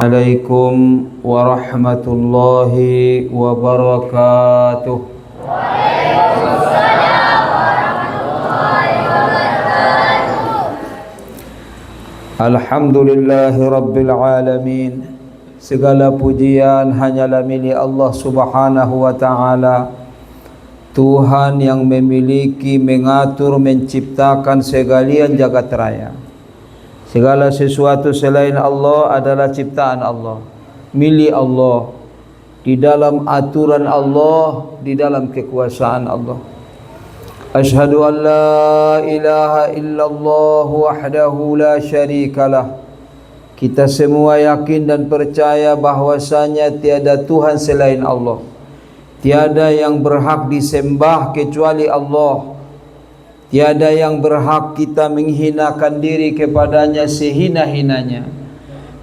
Assalamualaikum warahmatullahi wabarakatuh. Waalaikumsalam warahmatullahi wabarakatuh. Alhamdulillahi rabbil alamin. Segala pujian hanyalah milik Allah subhanahu wa ta'ala, Tuhan yang memiliki, mengatur, menciptakan segalian jagat raya. Segala sesuatu selain Allah adalah ciptaan Allah, milik Allah, di dalam aturan Allah, di dalam kekuasaan Allah. Asyhadu an la ilaha illallah wahdahu la syarikalah. Kita semua yakin dan percaya bahwasanya tiada Tuhan selain Allah, tiada yang berhak disembah kecuali Allah. Tiada yang berhak kita menghinakan diri kepadanya sehina-hinanya,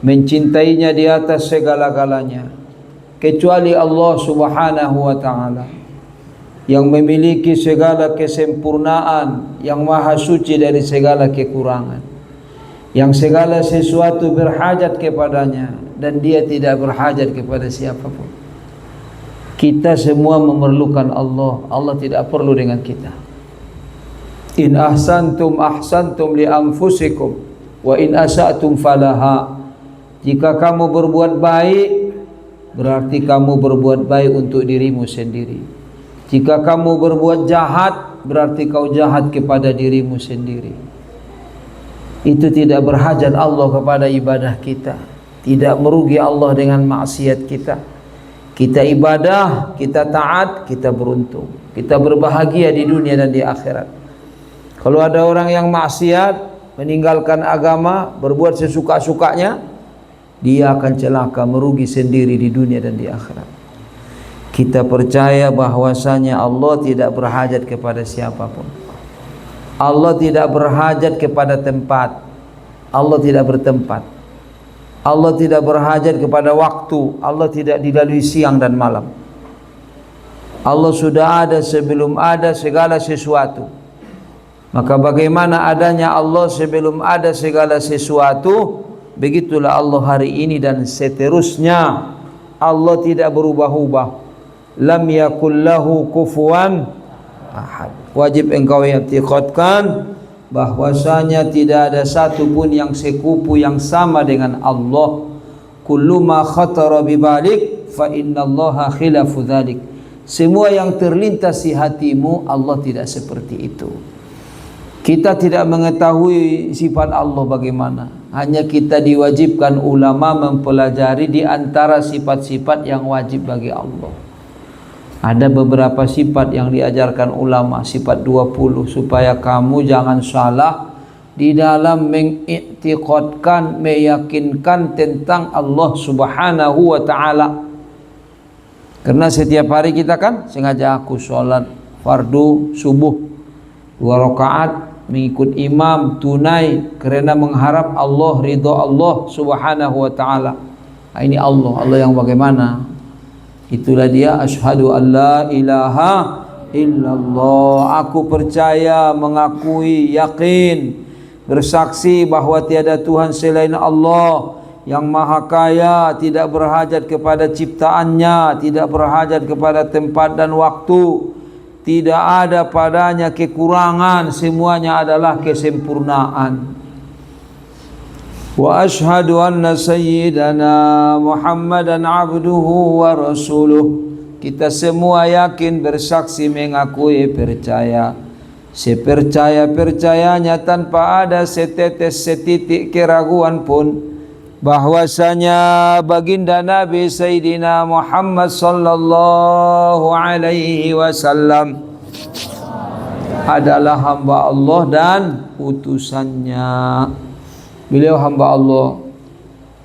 mencintainya di atas segala-galanya, kecuali Allah subhanahu wa ta'ala, yang memiliki segala kesempurnaan, yang maha suci dari segala kekurangan, yang segala sesuatu berhajat kepadanya, dan dia tidak berhajat kepada siapapun. Kita semua memerlukan Allah, Allah tidak perlu dengan kita. In ahsantum ahsantum li anfusikum wa in asa'tum falaha. Jika kamu berbuat baik, berarti kamu berbuat baik untuk dirimu sendiri. Jika kamu berbuat jahat, berarti kau jahat kepada dirimu sendiri. Itu tidak berhajat Allah kepada ibadah kita, tidak merugi Allah dengan maksiat kita. Kita ibadah, kita taat, kita beruntung, kita berbahagia di dunia dan di akhirat. Kalau ada orang yang maksiat, meninggalkan agama, berbuat sesuka-sukanya, dia akan celaka, merugi sendiri di dunia dan di akhirat. Kita percaya bahwasanya Allah tidak berhajat kepada siapapun. Allah tidak berhajat kepada tempat. Allah tidak bertempat. Allah tidak berhajat kepada waktu. Allah tidak dilalui siang dan malam. Allah sudah ada sebelum ada segala sesuatu. Maka bagaimana adanya Allah sebelum ada segala sesuatu, begitulah Allah hari ini dan seterusnya. Allah tidak berubah-ubah. Lam yakul lahu kufuwan ahad. Wajib engkau i'tiqadkan bahwasanya tidak ada satu pun yang sekufu, yang sama dengan Allah. Kullu ma khatara bibalik fa innallaha khilafu dzalik. Semua yang terlintas di hatimu, Allah tidak seperti itu. Kita tidak mengetahui sifat Allah bagaimana. Hanya kita diwajibkan ulama mempelajari di antara sifat-sifat yang wajib bagi Allah. Ada beberapa sifat yang diajarkan ulama, sifat 20, supaya kamu jangan salah di dalam mengiktiqadkan, meyakinkan tentang Allah subhanahu wa ta'ala. Karena setiap hari kita kan sengaja aku sholat fardu subuh 2 rakaat, mengikut imam tunai kerana mengharap Allah, ridha Allah subhanahu wa ta'ala. Ini Allah yang bagaimana? Itulah dia asyhadu an la ilaha illallah. Aku percaya, mengakui, yakin, bersaksi bahwa tiada Tuhan selain Allah yang maha kaya, tidak berhajat kepada ciptaannya, tidak berhajat kepada tempat dan waktu, tidak ada padanya kekurangan, semuanya adalah kesempurnaan. Wa asyhadu anna sayyidana Muhammadan abduhu wa rasuluh. Kita semua yakin, bersaksi, mengakui, percaya, sepercaya-percayanya tanpa ada setetes setitik keraguan pun bahwasanya baginda Nabi Sayyidina Muhammad sallallahu alaihi wasallam adalah hamba Allah dan utusannya. Beliau hamba Allah,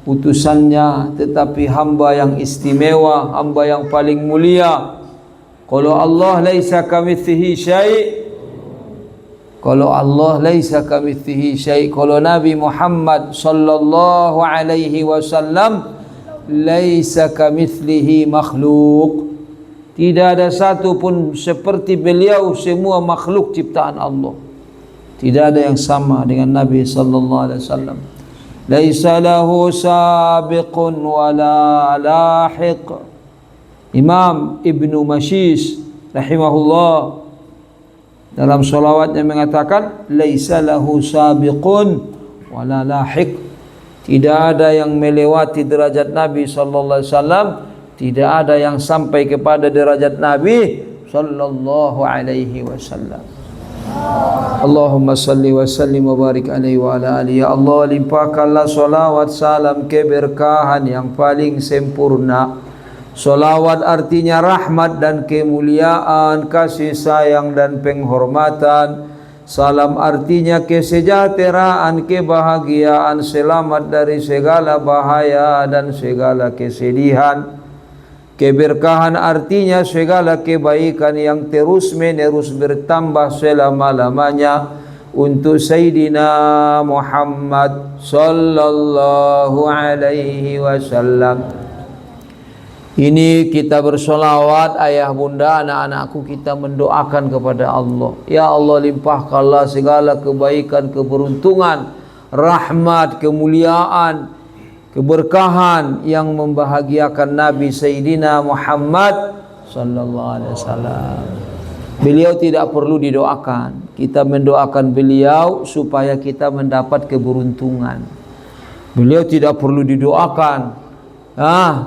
utusannya, tetapi hamba yang istimewa, hamba yang paling mulia. Kalau Allah laisa kamitslihi syai', kalau Allah laisa kamitslihi syai', kalau Nabi Muhammad sallallahu alaihi wasallam laisa kamitslihi makhluk, tidak ada satu pun seperti beliau, semua makhluk ciptaan Allah. Tidak ada yang sama dengan Nabi sallallahu alaihi wasallam. laisa lahu sabiqun wala lahiq. Imam Ibnu Mashis rahimahullah dalam sholawatnya mengatakan laisa lahu sabiqun wala lahiq. Tidak ada yang melewati derajat Nabi sallallahu alaihi wasallam, tidak ada yang sampai kepada derajat Nabi sallallahu alaihi wasallam. Allahumma salli wa sallim wa barik alaihi wa ala alihi. Ya Allah, limpahkanlah salawat salam keberkahan yang paling sempurna. Salawat artinya rahmat dan kemuliaan, kasih sayang dan penghormatan. Salam artinya kesejahteraan, kebahagiaan, selamat dari segala bahaya dan segala kesedihan. Keberkahan artinya segala kebaikan yang terus menerus bertambah selama-lamanya untuk Sayyidina Muhammad sallallahu alaihi wasallam. Ini kita bersolawat, ayah bunda, anak-anakku, kita mendoakan kepada Allah. Ya Allah, limpahkanlah segala kebaikan, keberuntungan, rahmat, kemuliaan, keberkahan yang membahagiakan Nabi Sayyidina Muhammad sallallahu alaihi wasallam. Beliau tidak perlu didoakan. Kita mendoakan beliau supaya kita mendapat keberuntungan. Beliau tidak perlu didoakan.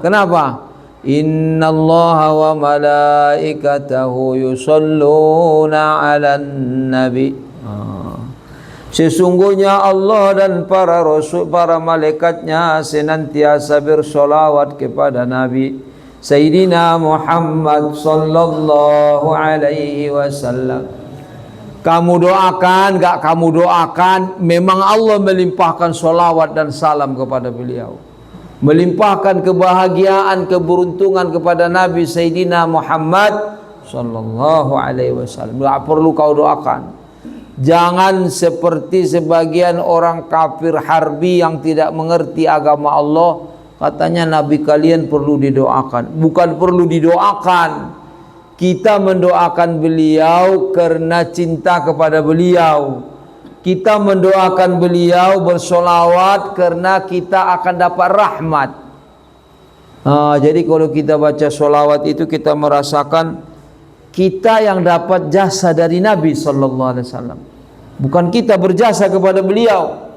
Kenapa? Innallaha wa malaikatahu yusalluna 'alan nabi. Sesungguhnya Allah dan para rasul, para malaikatnya senantiasa bersolawat kepada Nabi Sayyidina Muhammad sallallahu alaihi wasallam. Kamu doakan, gak kamu doakan, memang Allah melimpahkan solawat dan salam kepada beliau, melimpahkan kebahagiaan, keberuntungan kepada Nabi Sayyidina Muhammad sallallahu alaihi wasallam. Gak perlu kau doakan. Jangan seperti sebagian orang kafir harbi yang tidak mengerti agama Allah, katanya Nabi kalian perlu didoakan. Bukan perlu didoakan. Kita mendoakan beliau karena cinta kepada beliau. Kita mendoakan beliau bersolawat karena kita akan dapat rahmat. Jadi kalau kita baca solawat itu kita merasakan kita yang dapat jasa dari Nabi sallallahu alaihi wasallam. Bukan kita berjasa kepada beliau,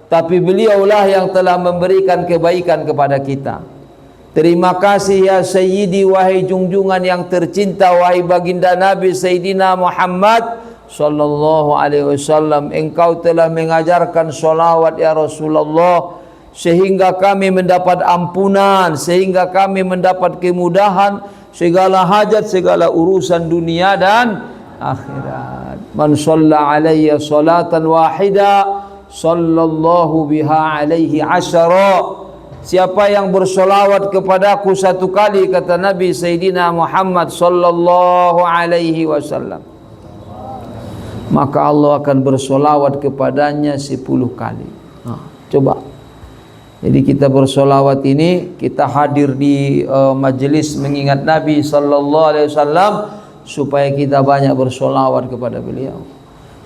tapi beliaulah yang telah memberikan kebaikan kepada kita. Terima kasih ya Sayyidi, wahai junjungan yang tercinta, wahai baginda Nabi Sayyidina Muhammad sallallahu alaihi wasallam, engkau telah mengajarkan solawat ya Rasulullah, sehingga kami mendapat ampunan, sehingga kami mendapat kemudahan segala hajat, segala urusan dunia dan akhirat. Man shalla alayya salatan wahida sallallahu biha alaihi asyara. Siapa yang bersolawat kepadaku satu kali, kata Nabi Sayyidina Muhammad sallallahu alaihi wasallam, maka Allah akan bersolawat kepadanya 10 kali. Coba. Jadi kita bersolawat ini, kita hadir di majelis mengingat Nabi sallallahu alaihi wasallam supaya kita banyak bersolawat kepada beliau,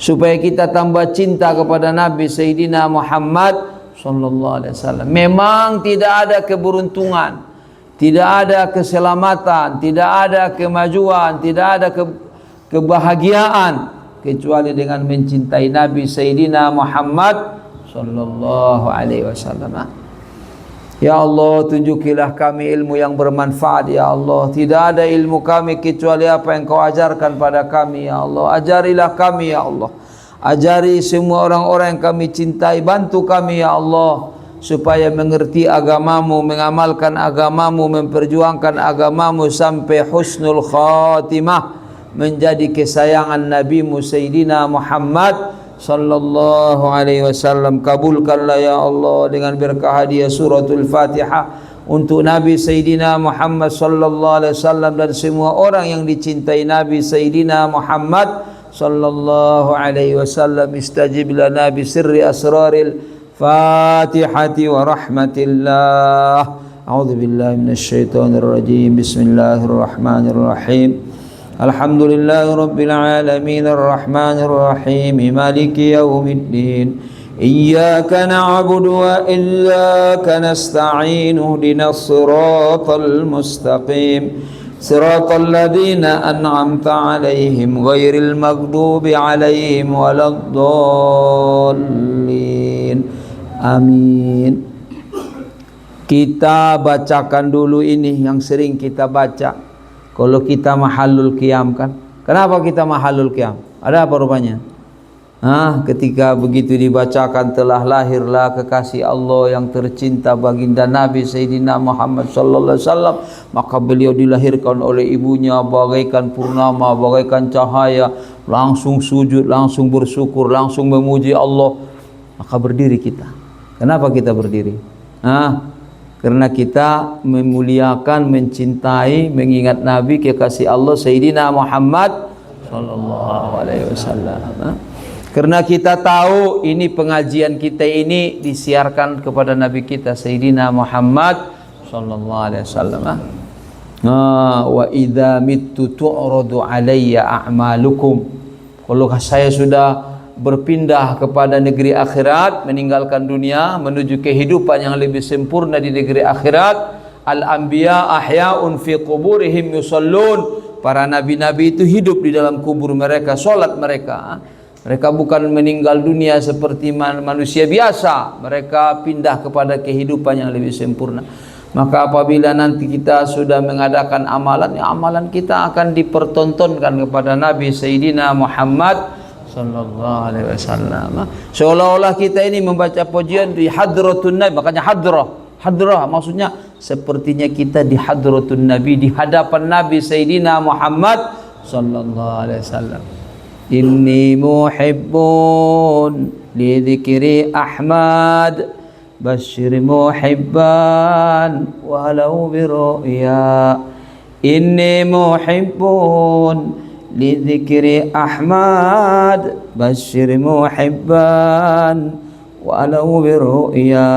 supaya kita tambah cinta kepada Nabi Sayyidina Muhammad sallallahu alaihi wasallam. Memang tidak ada keberuntungan, tidak ada keselamatan, tidak ada kemajuan, tidak ada kebahagiaan kecuali dengan mencintai Nabi Sayyidina Muhammad sallallahu alaihi wasallam. Ya Allah, tunjukilah kami ilmu yang bermanfaat ya Allah. Tidak ada ilmu kami kecuali apa yang Kau ajarkan pada kami ya Allah. Ajarilah kami ya Allah. Ajari semua orang-orang yang kami cintai. Bantu kami ya Allah supaya mengerti agamamu, mengamalkan agamamu, memperjuangkan agamamu sampai husnul khatimah, menjadi kesayangan Nabimu Sayyidina Muhammad sallallahu alaihi wasallam. Kabulkanlah ya Allah dengan berkah hadiah suratul Fatihah untuk Nabi Sayyidina Muhammad sallallahu alaihi wasallam dan semua orang yang dicintai Nabi Sayyidina Muhammad sallallahu alaihi wasallam. Istajib lana bi sirri asraril Fatihati wa rahmatillah. A'udzu billahi minasyaitonir rajim. Bismillahirrahmanirrahim. Alhamdulillahi rabbil alamin arrahmanir rahim maliki yaumiddin Iyyaka na'budu wa iyyaka nasta'in ihdinas siratal mustaqim siratal ladzina an'amta 'alaihim ghairil maghdubi 'alaihim waladdallin. Amin. Kita bacakan dulu ini yang sering kita baca kalau kita mahalul qiyam kan. Kenapa kita mahalul qiyam? Ada apa rupanya? Ketika begitu dibacakan telah lahirlah kekasih Allah yang tercinta baginda Nabi Sayyidina Muhammad sallallahu alaihi wasallam, maka beliau dilahirkan oleh ibunya bagaikan purnama, bagaikan cahaya, langsung sujud, langsung bersyukur, langsung memuji Allah. Maka berdiri kita. Kenapa kita berdiri? Karena kita memuliakan, mencintai, mengingat Nabi kekasih Allah Sayyidina Muhammad sallallahu alaihi wasallam. Karena kita tahu ini pengajian kita ini disiarkan kepada Nabi kita Sayyidina Muhammad sallallahu alaihi wasallam. Wa idza mittu tu'radu alayya a'malukum. Kalau saya sudah berpindah kepada negeri akhirat, meninggalkan dunia menuju kehidupan yang lebih sempurna di negeri akhirat, al-anbiya ahya'un fi quburihim yusallun. Para nabi-nabi itu hidup di dalam kubur mereka, salat mereka. Mereka bukan meninggal dunia seperti manusia biasa. Mereka pindah kepada kehidupan yang lebih sempurna. Maka apabila nanti kita sudah mengadakan amalan, ya amalan kita akan dipertontonkan kepada Nabi Sayyidina Muhammad sallallahu alaihi wasallam. Seolah-olah kita ini membaca pujian di hadratun Nabi. Makanya hadrah maksudnya sepertinya kita di hadratun Nabi, di hadapan Nabi Sayyidina Muhammad sallallahu alaihi wasallam. Inni muhibbun li dzikri Ahmad basyir muhibban walau bi ru'ya. Inni muhibbun li dzikri Ahmad basyir muhibban walau bi ru'ya.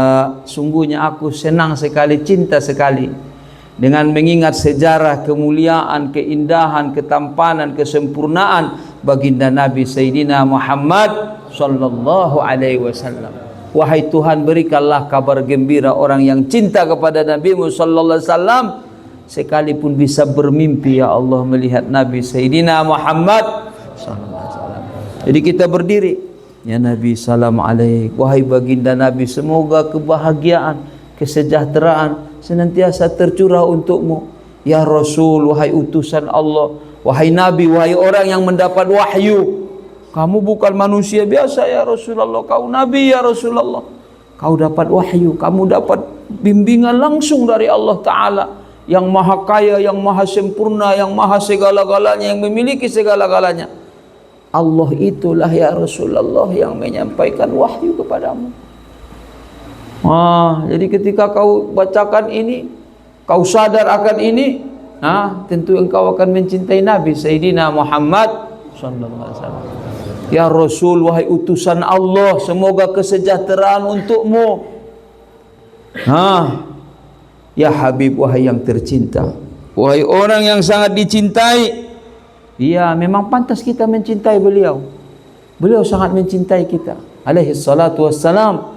Sungguhnya aku senang sekali, cinta sekali dengan mengingat sejarah kemuliaan, keindahan, ketampanan, kesempurnaan baginda Nabi Sayyidina Muhammad sallallahu alaihi wasallam. Wahai Tuhan, berikanlah kabar gembira orang yang cinta kepada Nabi-Mu sallallahu alaihi wasallam sekalipun bisa bermimpi ya Allah melihat Nabi Sayyidina Muhammad sallallahu alaihi wasallam. Jadi kita berdiri, ya Nabi salam alaik. Wahai baginda Nabi, semoga kebahagiaan, kesejahteraan senantiasa tercurah untukmu. Ya Rasul, wahai utusan Allah, wahai Nabi, wahai orang yang mendapat wahyu. Kamu bukan manusia biasa ya Rasulullah, kau Nabi ya Rasulullah. Kau dapat wahyu, kamu dapat bimbingan langsung dari Allah Ta'ala yang maha kaya, yang maha sempurna, yang maha segala-galanya, yang memiliki segala-galanya. Allah itulah ya Rasulullah yang menyampaikan wahyu kepadamu. Jadi ketika kau bacakan ini, kau sadar akan ini, tentu engkau akan mencintai Nabi Sayyidina Muhammad sallallahu alaihi wasallam. Ya Rasul, wahai utusan Allah, semoga kesejahteraan untukmu. Ya Habib, wahai yang tercinta, wahai orang yang sangat dicintai. Ya, memang pantas kita mencintai beliau. Beliau sangat mencintai kita. Alaihi salatu wassalam.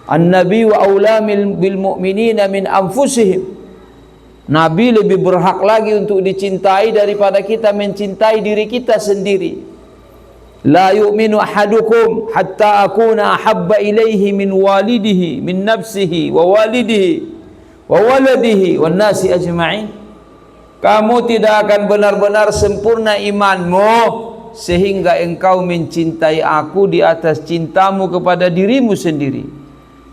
An-Nabi wa aula bil mu'minina min anfusihim. Nabi lebih berhak lagi untuk dicintai daripada kita mencintai diri kita sendiri. La yu'minu ahadukum hatta akuna ahabba ilaihi min walidihi min nafsihi wa walidihi wa waladihi wan nasi ajma'in. Kamu tidak akan benar-benar sempurna imanmu sehingga engkau mencintai aku di atas cintamu kepada dirimu sendiri,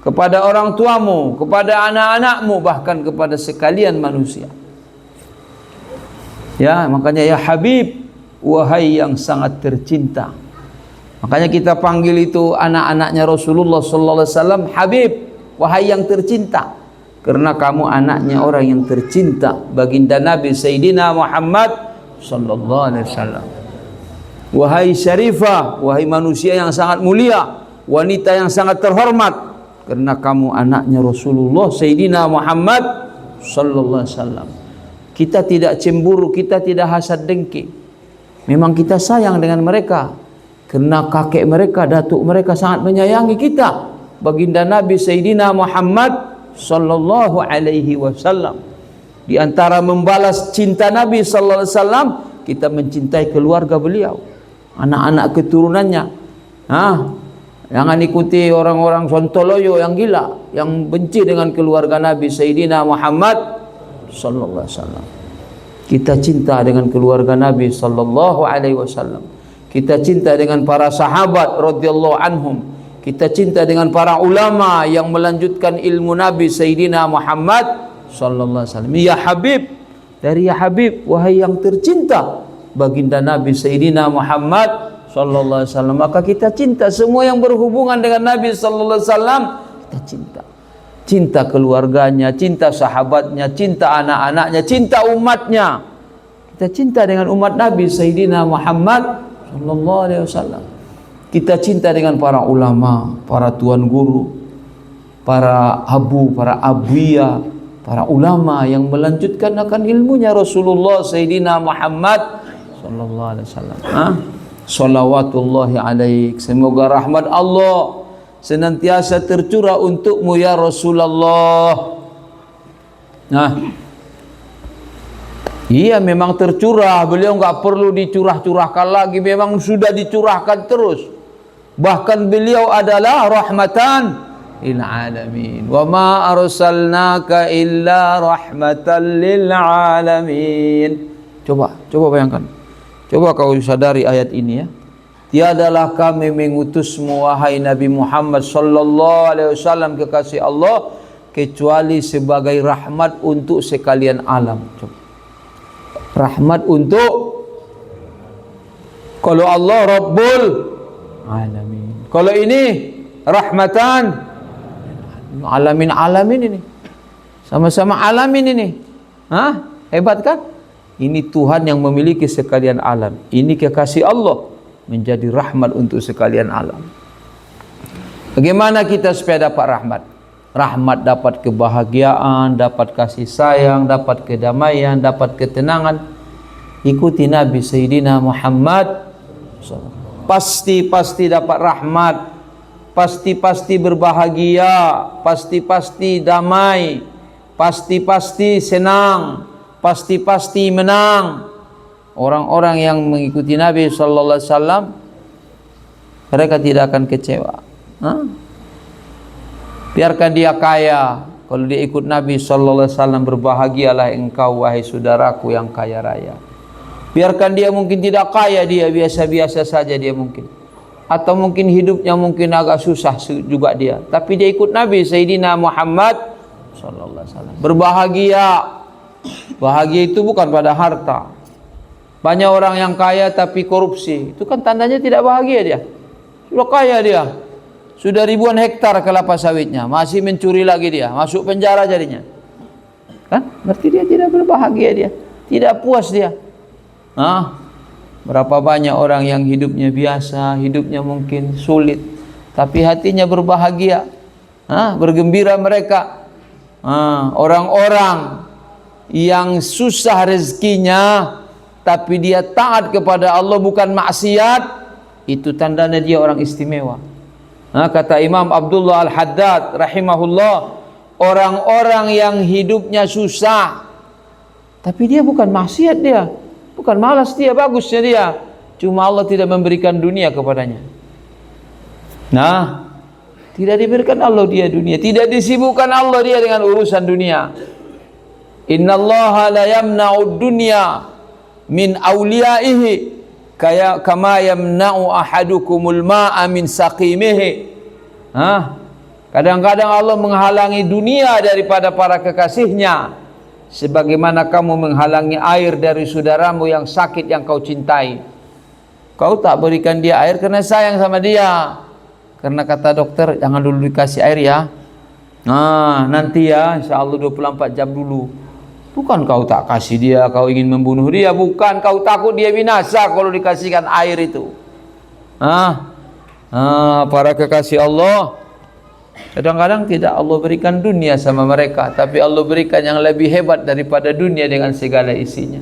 kepada orang tuamu, kepada anak-anakmu, bahkan kepada sekalian manusia. Ya, makanya ya Habib, wahai yang sangat tercinta. Makanya kita panggil itu anak-anaknya Rasulullah sallallahu alaihi wasallam Habib, wahai yang tercinta. Karena kamu anaknya orang yang tercinta, baginda Nabi Sayyidina Muhammad sallallahu alaihi wasallam. Wahai Syarifah, wahai manusia yang sangat mulia, wanita yang sangat terhormat, karena kamu anaknya Rasulullah Sayyidina Muhammad sallallahu alaihi wasallam. Kita tidak cemburu, kita tidak hasad dengki. Memang kita sayang dengan mereka Kerana kakek mereka, datuk mereka sangat menyayangi kita. Baginda Nabi Sayyidina Muhammad sallallahu alaihi wasallam. Di antara membalas cinta Nabi sallallahu alaihi wasallam, kita mencintai keluarga beliau, anak-anak keturunannya. Jangan ikuti orang-orang sontoloyo yang gila, yang benci dengan keluarga Nabi Sayyidina Muhammad sallallahu alaihi wasallam. Kita cinta dengan keluarga Nabi sallallahu alaihi wasallam. Kita cinta dengan para sahabat radhiyallahu anhum. Kita cinta dengan para ulama yang melanjutkan ilmu Nabi Sayyidina Muhammad sallallahu alaihi wasallam. Ya Habib, dari ya Habib, wahai yang tercinta, baginda Nabi Sayyidina Muhammad sallallahu alaihi wasallam. Maka kita cinta semua yang berhubungan dengan Nabi sallallahu alaihi wasallam. Kita cinta. Cinta keluarganya, cinta sahabatnya, cinta anak-anaknya, cinta umatnya. Kita cinta dengan umat Nabi Sayyidina Muhammad sallallahu alaihi wasallam. Kita cinta dengan para ulama, para tuan guru, para abu, para abuya, para ulama yang melanjutkan akan ilmunya Rasulullah Sayyidina Muhammad sallallahu alaihi wasallam. Salawatullahi alaik. Semoga rahmat Allah senantiasa tercurah untukmu ya Rasulullah. Iya, memang tercurah. Beliau enggak perlu dicurah-curahkan lagi, memang sudah dicurahkan terus. Bahkan beliau adalah rahmatan lil alamin. Wa ma arsalnaka illa rahmatan lil alamin. Coba bayangkan. Coba kau sadari ayat ini ya. Tiadalah kami mengutusmu wahai Nabi Muhammad sallallahu alaihi wasallam kekasih Allah kecuali sebagai rahmat untuk sekalian alam. Coba. Rahmat untuk, kalau Allah Rabbul Alamin, kalau ini rahmatan alamin ini, sama-sama alamin ini. Hebat kan? Ini Tuhan yang memiliki sekalian alam. Ini kekasih Allah menjadi rahmat untuk sekalian alam. Bagaimana kita supaya dapat rahmat? Rahmat dapat kebahagiaan, dapat kasih sayang, dapat kedamaian, dapat ketenangan. Ikuti Nabi Sayyidina Muhammad. Pasti dapat rahmat, pasti berbahagia, pasti damai, pasti senang, pasti menang. Orang-orang yang mengikuti Nabi sallallahu alaihi wasallam, mereka tidak akan kecewa. Biarkan dia kaya, kalau dia ikut Nabi sallallahu alaihi wasallam, berbahagialah engkau wahai saudaraku yang kaya raya. Biarkan dia mungkin tidak kaya, dia biasa-biasa saja dia mungkin, atau mungkin hidupnya mungkin agak susah juga dia, tapi dia ikut Nabi Sayyidina Muhammad sallallahu alaihi wasallam. Berbahagia. Bahagia itu bukan pada harta. Banyak orang yang kaya tapi korupsi, itu kan tandanya tidak bahagia dia. Sudah kaya dia, sudah ribuan hektar kelapa sawitnya, masih mencuri lagi dia, masuk penjara jadinya. Kan? Berarti dia tidak berbahagia, dia tidak puas dia. Berapa banyak orang yang hidupnya biasa, hidupnya mungkin sulit, tapi hatinya berbahagia, bergembira mereka. Orang-orang yang susah rezekinya, tapi dia taat kepada Allah bukan maksiat, itu tandanya dia orang istimewa. Kata Imam Abdullah Al-Haddad rahimahullah, orang-orang yang hidupnya susah, tapi dia bukan maksiat, dia bukan malas, dia bagusnya dia, cuma Allah tidak memberikan dunia kepadanya. Tidak diberikan Allah dia dunia, tidak disibukkan Allah dia dengan urusan dunia. Innallaha la yamna'ud dunya min awliyaihi kama yamna'u ahadukumul ma'a min saqimihi. Kadang-kadang Allah menghalangi dunia daripada para kekasihnya, sebagaimana kamu menghalangi air dari saudaramu yang sakit yang kau cintai. Kau tak berikan dia air karena sayang sama dia, karena kata dokter jangan dulu dikasih air ya, nanti ya insyaallah 24 jam dulu. Bukan kau tak kasih dia, kau ingin membunuh dia, bukan, kau takut dia binasa kalau dikasihkan air itu. Para kekasih Allah, kadang-kadang tidak Allah berikan dunia sama mereka, tapi Allah berikan yang lebih hebat daripada dunia dengan segala isinya.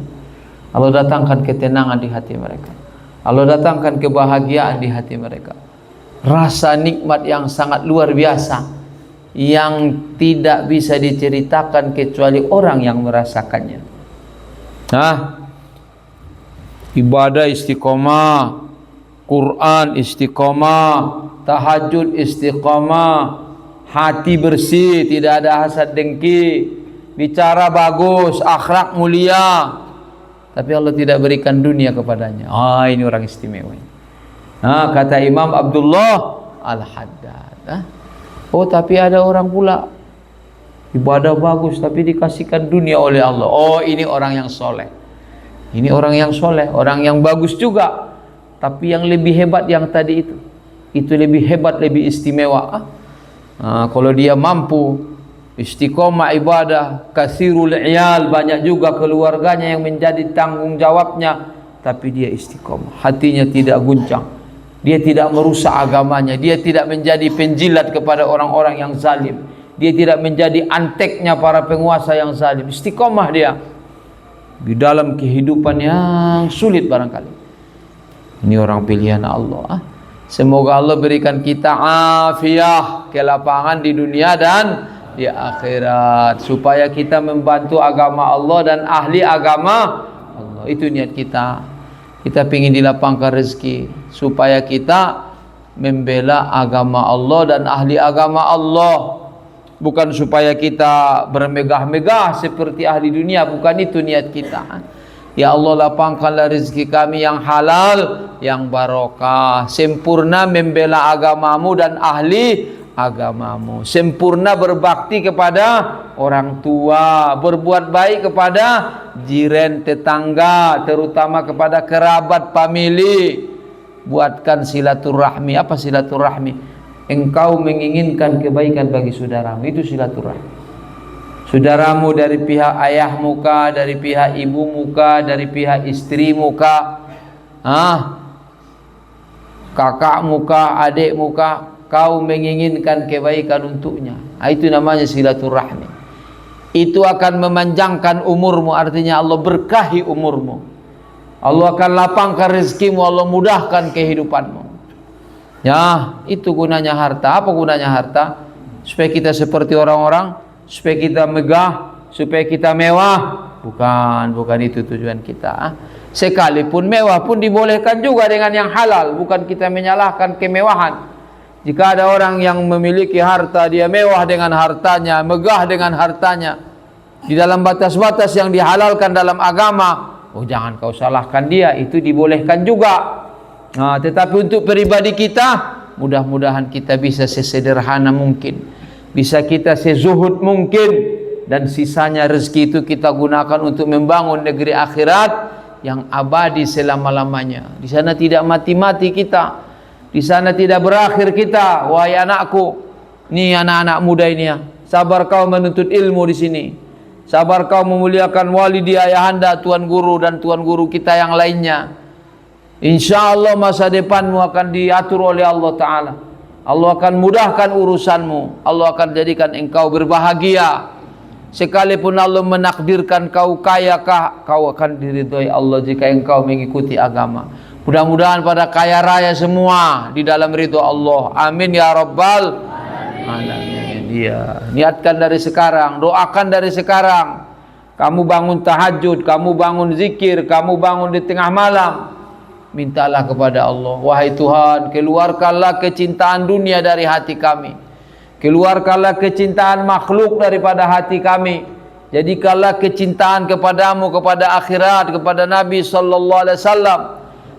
Allah datangkan ketenangan di hati mereka. Allah datangkan kebahagiaan di hati mereka. Rasa nikmat yang sangat luar biasa, yang tidak bisa diceritakan kecuali orang yang merasakannya. Ibadah istiqomah, Quran istiqomah, tahajud istiqomah, hati bersih, tidak ada hasad dengki, bicara bagus, akhlak mulia, tapi Allah tidak berikan dunia kepadanya. Ini orang istimewa. Kata Imam Abdullah Al-Haddad, tapi ada orang pula ibadah bagus tapi dikasihkan dunia oleh Allah. Ini orang yang soleh. Ini orang yang soleh, orang yang bagus juga, tapi yang lebih hebat yang tadi itu lebih hebat, lebih istimewa. Kalau dia mampu istiqomah ibadah, kasirul iyal, banyak juga keluarganya yang menjadi tanggung jawabnya, tapi dia istiqomah, hatinya tidak guncang, dia tidak merusak agamanya, dia tidak menjadi penjilat kepada orang-orang yang zalim, dia tidak menjadi anteknya para penguasa yang zalim. Istiqomah dia di dalam kehidupan yang sulit barangkali. Ini orang pilihan Allah. Semoga Allah berikan kita afiah, kelapangan di dunia dan di akhirat, supaya kita membantu agama Allah dan ahli agama Allah. Itu niat kita. Kita ingin dilapangkan rezeki supaya kita membela agama Allah dan ahli agama Allah. Bukan supaya kita bermegah-megah seperti ahli dunia, bukan itu niat kita. Ya Allah, lapangkanlah rezeki kami yang halal, yang barokah, sempurna membela agamamu dan ahli agamamu, sempurna berbakti kepada orang tua, berbuat baik kepada jiran tetangga, terutama kepada kerabat famili. Buatkan silaturahmi. Apa silaturahmi? Engkau menginginkan kebaikan bagi saudaramu, itu silaturahmi. Saudaramu dari pihak ayahmu kah, dari pihak ibumu kah, dari pihak istrimu kah, kakakmu kah, adikmu kah, kau menginginkan kebaikan untuknya. Itu namanya silaturahmi. Itu akan memanjangkan umurmu, artinya Allah berkahi umurmu, Allah akan lapangkan rezekimu, Allah mudahkan kehidupanmu. Ya, itu gunanya harta. Apa gunanya harta? Supaya kita seperti orang-orang, supaya kita megah, supaya kita mewah. Bukan itu tujuan kita. Sekalipun mewah pun dibolehkan juga dengan yang halal, bukan kita menyalahkan kemewahan. Jika ada orang yang memiliki harta, dia mewah dengan hartanya, megah dengan hartanya, di dalam batas-batas yang dihalalkan dalam agama, jangan kau salahkan dia, itu dibolehkan juga. Tetapi untuk pribadi kita, mudah-mudahan kita bisa sesederhana mungkin, bisa kita sezuhud mungkin, dan sisanya rezeki itu kita gunakan untuk membangun negeri akhirat yang abadi selama-lamanya. Di sana tidak mati-mati kita, di sana tidak berakhir kita. Wahai anakku, nih anak-anak muda ini ya, sabar kau menuntut ilmu di sini, sabar kau memuliakan walidi ayahanda, tuan guru dan tuan guru kita yang lainnya. Insya Allah masa depanmu akan diatur oleh Allah Ta'ala. Allah akan mudahkan urusanmu, Allah akan jadikan engkau berbahagia. Sekalipun Allah menakdirkan kau kaya kah, kau akan diridhoi Allah jika engkau mengikuti agama. Mudah-mudahan pada kaya raya semua di dalam ridho Allah. Amin ya Rabbal Alamin. Niatkan dari sekarang, doakan dari sekarang. Kamu bangun tahajud, kamu bangun zikir, kamu bangun di tengah malam, mintalah kepada Allah, wahai Tuhan, keluarkanlah kecintaan dunia dari hati kami, keluarkanlah kecintaan makhluk daripada hati kami, jadikanlah kecintaan kepadamu, kepada akhirat, kepada Nabi sallallahu alaihi wasallam.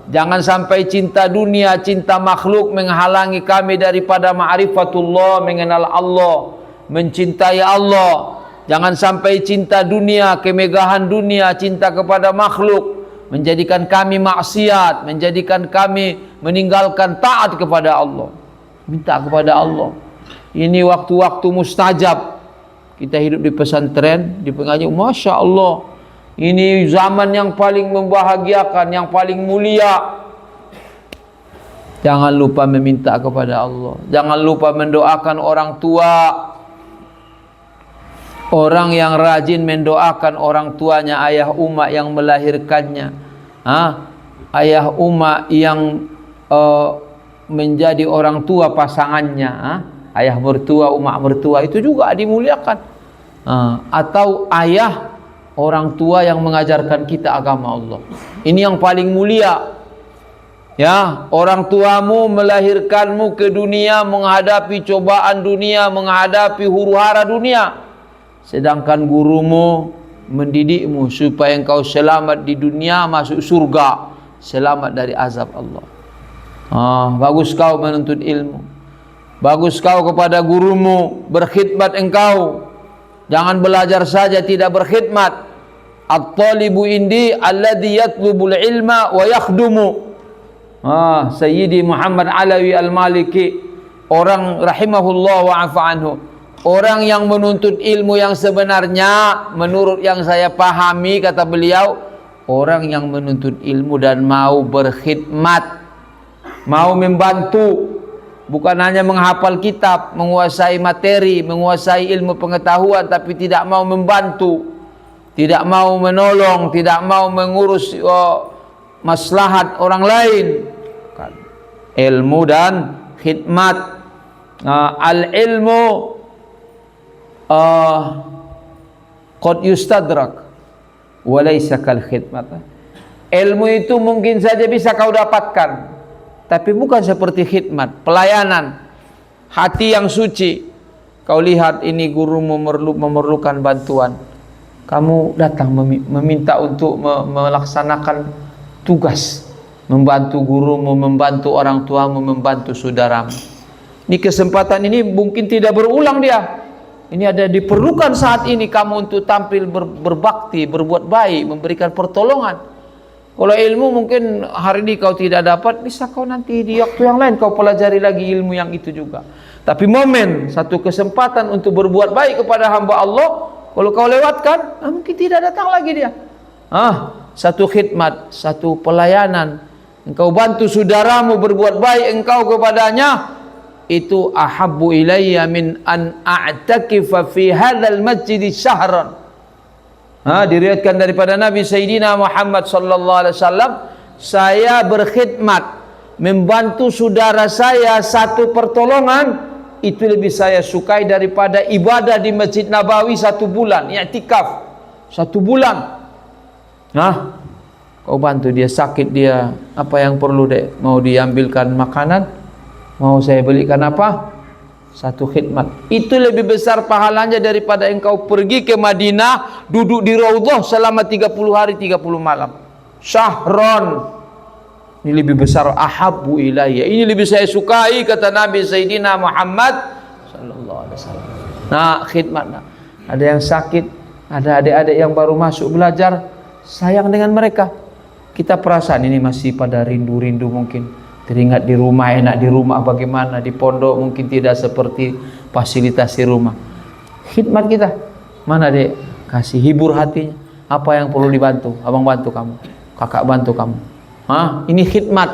Jangan sampai cinta dunia, cinta makhluk menghalangi kami daripada ma'rifatullah, mengenal Allah, mencintai Allah. Jangan sampai cinta dunia, kemegahan dunia, cinta kepada makhluk menjadikan kami maksiat, menjadikan kami meninggalkan taat kepada Allah. Minta kepada Allah. Ini waktu-waktu mustajab. Kita hidup di pesantren, di pengajian, Masya Allah, ini zaman yang paling membahagiakan, yang paling mulia. Jangan lupa meminta kepada Allah, jangan lupa mendoakan orang tua. Orang yang rajin mendoakan orang tuanya, ayah umat yang melahirkannya, ayah Uma yang menjadi orang tua pasangannya, ayah mertua, Uma mertua, itu juga dimuliakan. Atau ayah orang tua yang mengajarkan kita agama Allah, ini yang paling mulia. Ya, orang tuamu melahirkanmu ke dunia, menghadapi cobaan dunia, menghadapi huru-hara dunia, sedangkan gurumu mendidikmu supaya engkau selamat di dunia, masuk surga, selamat dari azab Allah. Bagus kau menuntut ilmu, bagus kau kepada gurumu, berkhidmat engkau. Jangan belajar saja tidak berkhidmat. At-talibu indi alladhi yatlubul ilma wa yakhdumu. Sayyidi Muhammad Alawi Al-Maliki, orang rahimahullah wa afa anhu, orang yang menuntut ilmu yang sebenarnya menurut yang saya pahami, kata beliau, orang yang menuntut ilmu dan mau berkhidmat, mau membantu, bukan hanya menghafal kitab, menguasai materi, menguasai ilmu pengetahuan, tapi tidak mau membantu, tidak mau menolong, tidak mau mengurus maslahat orang lain. Ilmu dan khidmat. Al-ilmu qad yustadrak wa laysa kal khidmat. Ilmu itu mungkin saja bisa kau dapatkan, tapi bukan seperti khidmat, pelayanan. Hati yang suci, kau lihat ini gurumu memerlukan bantuan, kamu datang meminta untuk melaksanakan tugas, membantu gurumu, membantu orang tuamu, membantu saudaramu. Ini kesempatan ini mungkin tidak berulang dia. Ini ada diperlukan saat ini kamu untuk tampil berbakti, berbuat baik, memberikan pertolongan. Kalau ilmu mungkin hari ini kau tidak dapat, bisa kau nanti di waktu yang lain kau pelajari lagi ilmu yang itu juga. Tapi momen, satu kesempatan untuk berbuat baik kepada hamba Allah, kalau kau lewatkan, mungkin tidak datang lagi dia. Satu khidmat, satu pelayanan, engkau bantu saudaramu berbuat baik engkau kepadanya, itu ahabbu ilayya min an a'takifa fi hadzal masjid syahran. Diriwayatkan daripada Nabi Sayyidina Muhammad sallallahu alaihi wasallam, saya berkhidmat membantu saudara saya satu pertolongan, itu lebih saya sukai daripada ibadah di Masjid Nabawi 1 bulan, i'tikaf 1 bulan. Kau bantu dia, sakit dia, apa yang perlu dek, mau diambilkan makanan, mau saya belikan apa, satu khidmat, itu lebih besar pahalanya daripada engkau pergi ke Madinah, duduk di Raudhah selama 30 hari 30 malam. Syahron, ini lebih besar, ahabbu ilayya, ini lebih saya sukai, kata Nabi Sayyidina Muhammad sallallahu alaihi wasallam. Khidmat. Ada yang sakit, ada adik-adik yang baru masuk belajar, sayang dengan mereka. Kita perasaan ini masih pada rindu-rindu, mungkin teringat di rumah, enak di rumah bagaimana, di pondok mungkin tidak seperti fasilitas di rumah. Khidmat kita, mana dek, kasih hibur hatinya, apa yang perlu dibantu, abang bantu kamu, kakak bantu kamu. Ini khidmat.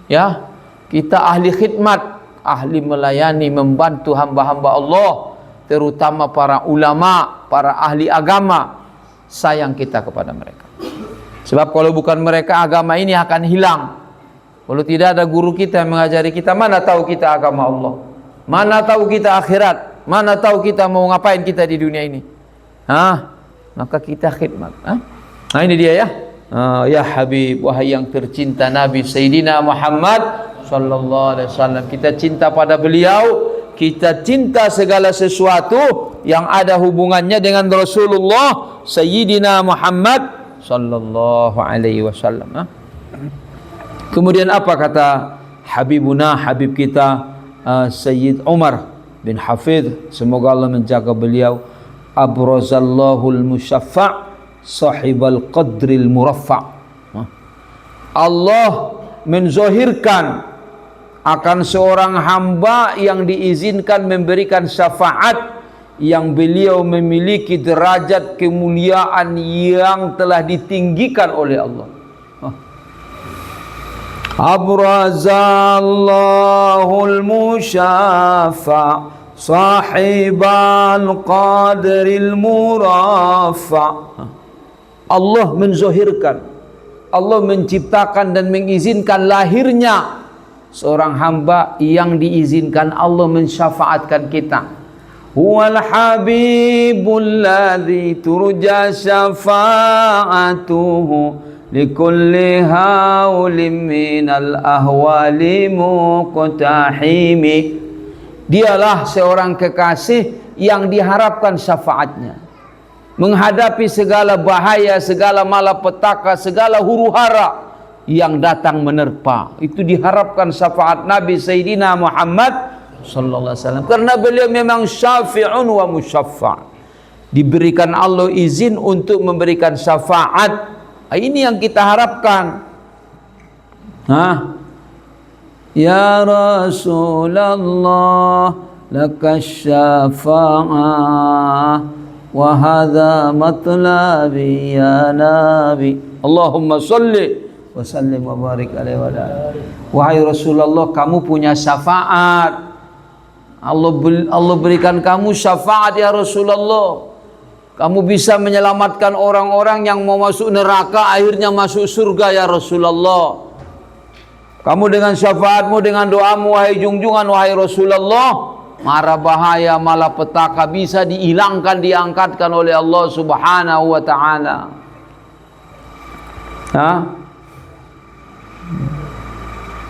Ya, kita ahli khidmat, ahli melayani, membantu hamba-hamba Allah, terutama para ulama, para ahli agama. Sayang kita kepada mereka. Sebab kalau bukan mereka, agama ini akan hilang. Kalau tidak ada guru kita yang mengajari kita, mana tahu kita agama Allah, mana tahu kita akhirat, mana tahu kita mau ngapain kita di dunia ini. Maka kita khidmat. Ini dia ya. Ya Habib, wahai yang tercinta Nabi Sayyidina Muhammad sallallahu alaihi wasallam, kita cinta pada beliau, kita cinta segala sesuatu yang ada hubungannya dengan Rasulullah Sayyidina Muhammad sallallahu alaihi wasallam. Kemudian apa kata Habibuna, Habib kita Sayyid Umar bin Hafidh, semoga Allah menjaga beliau, abrazallahul musyaffa' sahibal qadril muraffa'. Allah menzahirkan akan seorang hamba yang diizinkan memberikan syafaat, yang beliau memiliki derajat kemuliaan yang telah ditinggikan oleh Allah. Abrazallahul musyaffa' sahibal qadril muraffa'. Allah menzahirkan Allah menciptakan dan mengizinkan lahirnya seorang hamba yang diizinkan Allah mensyafaatkan kita. Huwal habibul ladzi turja syafa'atuhu likulli haulim minal ahwali muqtahimi. Dialah seorang kekasih yang diharapkan syafaatnya menghadapi segala bahaya, segala malapetaka, segala huru-hara yang datang menerpa. Itu diharapkan syafaat Nabi Sayyidina Muhammad sallallahu alaihi wasallam, karena beliau memang syafi'un wa musyaffa'. Diberikan Allah izin untuk memberikan syafaat. Ini yang kita harapkan. Ya Rasulullah lakas syafa'ah wa hadza matlabi ya Nabi. Allahumma salli wa sallim wa barik alaihi wa ala. Wahai Rasulullah, kamu punya syafaat. Allah berikan kamu syafaat ya Rasulullah. Kamu bisa menyelamatkan orang-orang yang mau masuk neraka akhirnya masuk surga ya Rasulullah. Kamu dengan syafaatmu, dengan doamu wahai junjungan wahai Rasulullah, mara bahaya malapetaka bisa dihilangkan, diangkatkan oleh Allah Subhanahu wa taala.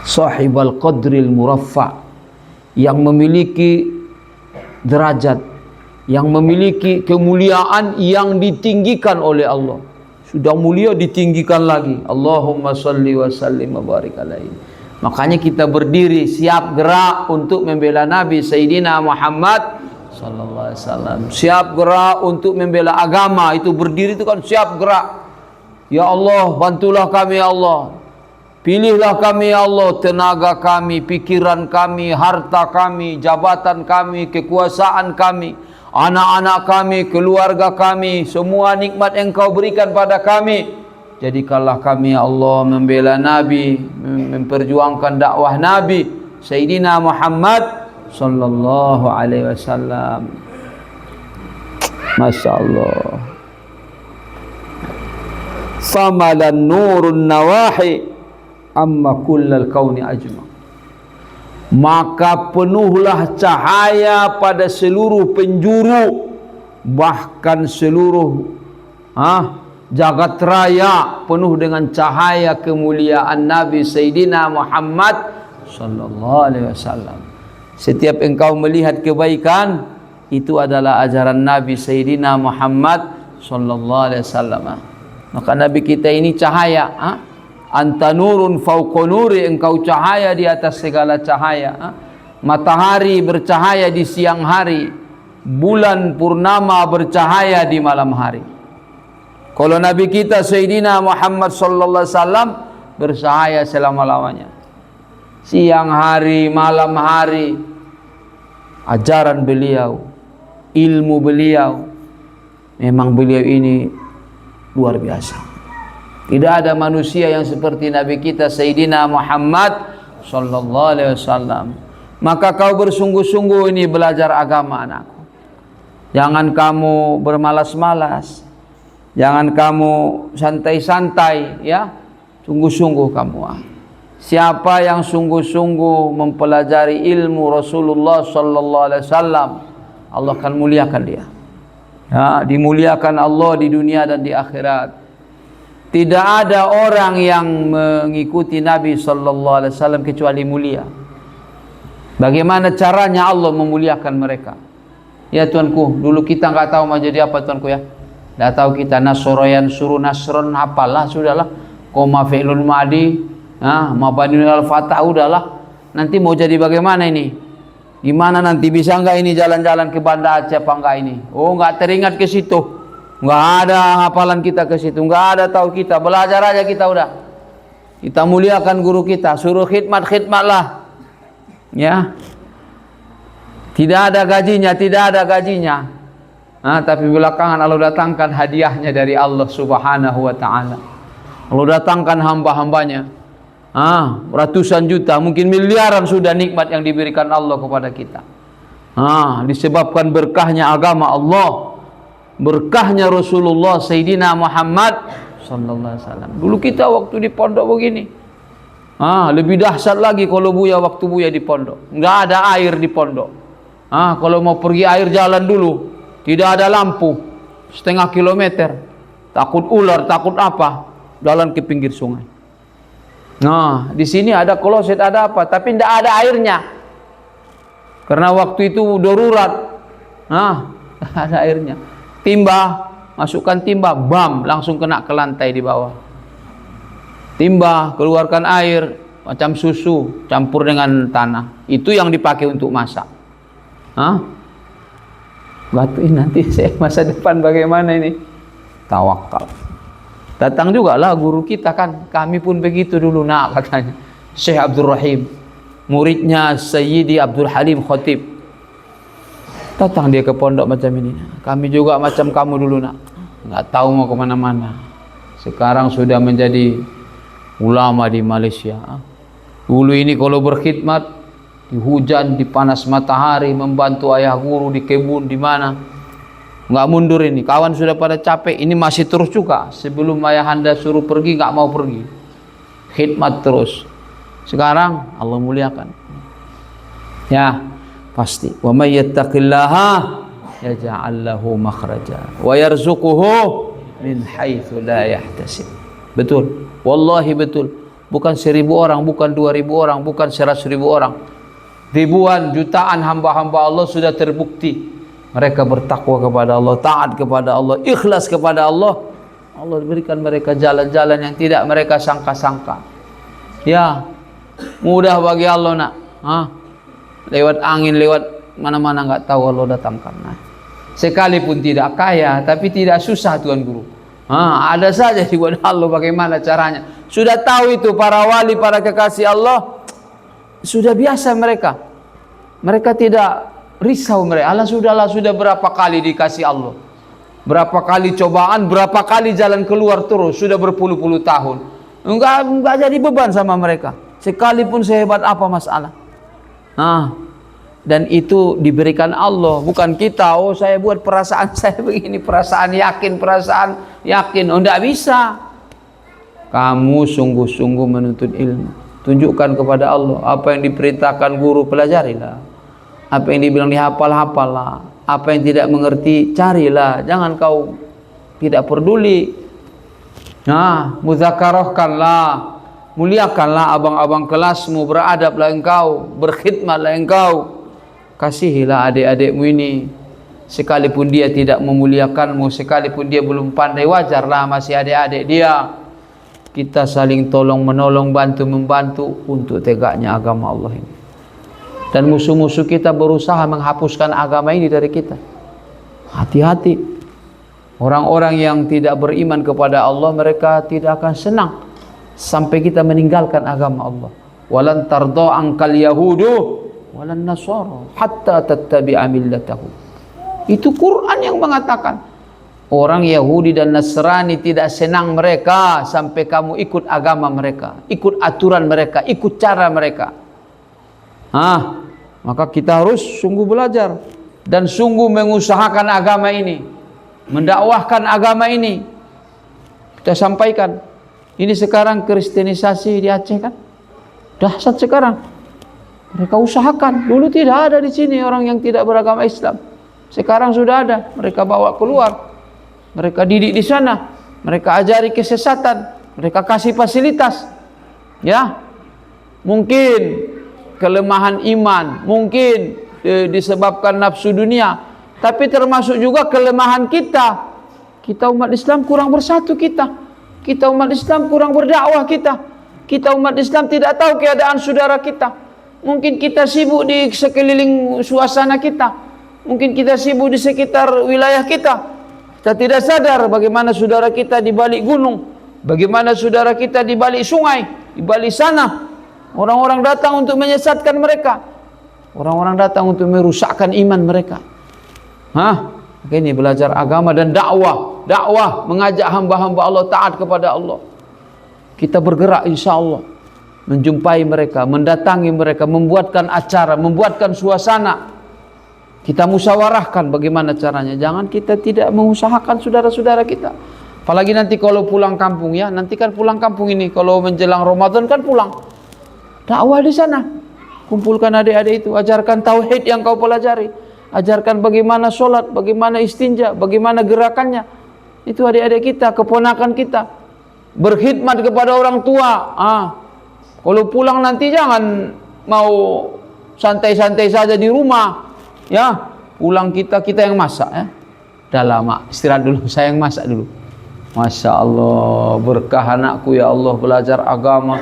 Sahibal qadril muraffa, yang memiliki derajat, yang memiliki kemuliaan yang ditinggikan oleh Allah. Sudah mulia ditinggikan lagi. Allahumma salli wa sallim wa barik alaihi. Makanya kita berdiri siap gerak untuk membela Nabi Sayyidina Muhammad sallallahu alaihi wasallam. Siap gerak untuk membela agama, itu berdiri itu kan siap gerak. Ya Allah, bantulah kami ya Allah. Pilihlah kami ya Allah, tenaga kami, pikiran kami, harta kami, jabatan kami, kekuasaan kami, anak-anak kami, keluarga kami, semua nikmat Engkau berikan pada kami. Jadikanlah kami ya Allah membela Nabi, memperjuangkan dakwah Nabi Sayyidina Muhammad sallallahu alaihi wasallam. Masya Allah. Famalan nurun nawahi amma kullal kauni ajma. Maka penuhlah cahaya pada seluruh penjuru, bahkan seluruh jagat raya penuh dengan cahaya kemuliaan Nabi Sayyidina Muhammad sallallahu alaihi wasallam. Setiap engkau melihat kebaikan, itu adalah ajaran Nabi Sayyidina Muhammad sallallahu alaihi wasallam. Maka Nabi kita ini cahaya. Anta nurun fauqa nuri, engkau cahaya di atas segala cahaya. Matahari bercahaya di siang hari, bulan purnama bercahaya di malam hari. Kalau Nabi kita Sayyidina Muhammad sallallahu alaihi wasallam bercahaya selama-lamanya. Siang hari, malam hari, ajaran beliau, ilmu beliau, memang beliau ini luar biasa. Tidak ada manusia yang seperti Nabi kita Sayyidina Muhammad sallallahu alaihi wasallam. Maka kau bersungguh-sungguh ini belajar agama, anakku. Jangan kamu bermalas-malas. Jangan kamu santai-santai, ya. Sungguh-sungguh kamu. Siapa yang sungguh-sungguh mempelajari ilmu Rasulullah sallallahu alaihi wasallam, Allah akan muliakan dia. Ya, dimuliakan Allah di dunia dan di akhirat. Tidak ada orang yang mengikuti Nabi sallallahu alaihi wasallam kecuali mulia. Bagaimana caranya Allah memuliakan mereka? Ya Tuanku, dulu kita enggak tahu mau jadi apa Tuanku ya. Enggak tahu kita nasroyan suruh nasron, apalah sudahlah. Koma fi'lun madi, mabniun al-fatah udahlah. Nanti mau jadi bagaimana ini? Gimana nanti, bisa enggak ini jalan-jalan ke Banda Aceh apa enggak ini? Oh, enggak teringat ke situ. Enggak ada hafalan kita ke situ, enggak ada tahu kita, belajar aja kita udah. Kita muliakan guru kita, suruh khidmatlah. Ya. Tidak ada gajinya, tidak ada gajinya. Tapi belakangan Allah datangkan hadiahnya dari Allah Subhanahu wa taala. Allah datangkan hamba-hambanya. Ratusan juta, mungkin miliaran sudah nikmat yang diberikan Allah kepada kita. Disebabkan berkahnya agama Allah, berkahnya Rasulullah Sayyidina Muhammad sallallahu alaihi wasallam. Dulu kita waktu di pondok begini. Lebih dahsyat lagi kalau Buya waktu Buya di pondok. Enggak ada air di pondok. Kalau mau pergi air jalan dulu. Tidak ada lampu. Setengah kilometer. Takut ular, takut apa. Jalan ke pinggir sungai. Nah, di sini ada kloset, ada apa, tapi tidak ada airnya. Karena waktu itu darurat. Ada airnya. Timba, masukkan timba, bam, langsung kena ke lantai di bawah. Timba, keluarkan air macam susu, campur dengan tanah. Itu yang dipakai untuk masak. Nanti saya masa depan bagaimana ini? Tawakal. Datang juga lah guru kita kan. Kami pun begitu dulu katanya. Syekh Abdul Rahim, muridnya Sayyidi Abdul Halim Khatib. Datang dia ke pondok macam ini. Kami juga macam kamu dulu nggak tahu mau kemana-mana. Sekarang sudah menjadi ulama di Malaysia. Dulu ini kalau berkhidmat di hujan, di panas matahari, membantu ayah guru di kebun di mana, nggak mundur ini. Kawan sudah pada capek, ini masih terus juga. Sebelum ayahanda suruh pergi nggak mau pergi, khidmat terus. Sekarang Allah muliakan. Ya pasti. Wa may yattaqillaha yaj'al lahu makhraja wa yarzuquhu min haitsu la yahtasib. Betul. Wallahi betul. Bukan 1000 orang, bukan 2000 orang, bukan 100.000 orang. Ribuan, jutaan hamba-hamba Allah sudah terbukti. Mereka bertakwa kepada Allah, taat kepada Allah, ikhlas kepada Allah. Allah berikan mereka jalan-jalan yang tidak mereka sangka-sangka. Ya, mudah bagi Allah Lewat angin, lewat mana-mana nggak tahu Allah datangkan. Sekalipun tidak kaya, tapi tidak susah Tuan Guru. Ada saja dibuat Allah bagaimana caranya. Sudah tahu itu para wali, para kekasih Allah. Sudah biasa mereka. Mereka tidak risau mereka. Sudah berapa kali dikasih Allah. Berapa kali cobaan, berapa kali jalan keluar terus. Sudah berpuluh-puluh tahun. Enggak jadi beban sama mereka. Sekalipun sehebat apa masalah. Dan itu diberikan Allah, bukan kita. Saya buat perasaan saya begini, perasaan yakin. Enggak bisa. Kamu sungguh-sungguh menuntut ilmu. Tunjukkan kepada Allah apa yang diperintahkan guru, pelajarilah. Apa yang dibilang dihafal-hafallah. Apa yang tidak mengerti, carilah. Jangan kau tidak peduli. Muzakarahkanlah, muliakanlah abang-abang kelasmu, beradablah engkau, berkhidmatlah engkau. Kasihilah adik-adikmu ini. Sekalipun dia tidak memuliakanmu, sekalipun dia belum pandai, wajarlah masih adik-adik dia. Kita saling tolong menolong, bantu membantu untuk tegaknya agama Allah ini. Dan musuh-musuh kita berusaha menghapuskan agama ini dari kita. Hati-hati. Orang-orang yang tidak beriman kepada Allah, mereka tidak akan senang sampai kita meninggalkan agama Allah. Walan tarda ankal yahudu walan nasara hatta tattabi'a millatahum. Itu Quran yang mengatakan. Orang Yahudi dan Nasrani tidak senang mereka sampai kamu ikut agama mereka, ikut aturan mereka, ikut cara mereka. Maka kita harus sungguh belajar dan sungguh mengusahakan agama ini, mendakwahkan agama ini. Kita sampaikan. Ini sekarang kristenisasi di Aceh kan, dahsyat sekarang. Mereka usahakan. Dulu tidak ada di sini orang yang tidak beragama Islam. Sekarang sudah ada. Mereka bawa keluar. Mereka didik di sana, mereka ajari kesesatan, mereka kasih fasilitas. Ya, mungkin kelemahan iman, mungkin disebabkan nafsu dunia, tapi termasuk juga kelemahan kita. Kita umat Islam kurang bersatu kita umat Islam kurang berdakwah kita umat Islam tidak tahu keadaan saudara kita. Mungkin kita sibuk di sekeliling suasana kita, mungkin kita sibuk di sekitar wilayah kita. Kita tidak sadar bagaimana saudara kita di balik gunung, bagaimana saudara kita di balik sungai, di balik sana. Orang-orang datang untuk menyesatkan mereka. Orang-orang datang untuk merusakkan iman mereka. Ini belajar agama dan dakwah, mengajak hamba-hamba Allah taat kepada Allah. Kita bergerak insya Allah, menjumpai mereka, mendatangi mereka, membuatkan acara, membuatkan suasana. Kita musyawarahkan bagaimana caranya. Jangan kita tidak mengusahakan saudara-saudara kita. Apalagi nanti kalau pulang kampung ya, nanti kan pulang kampung ini kalau menjelang Ramadan kan pulang. Dakwah di sana. Kumpulkan adik-adik itu, ajarkan tauhid yang kau pelajari. Ajarkan bagaimana sholat, bagaimana istinja, bagaimana gerakannya. Itu adik-adik kita, keponakan kita. Berkhidmat kepada orang tua. Kalau pulang nanti jangan mau santai-santai saja di rumah. Ya, pulang kita yang masak ya. Dah lama, istirahat dulu, saya yang masak dulu. Masya Allah, berkah anakku ya Allah belajar agama.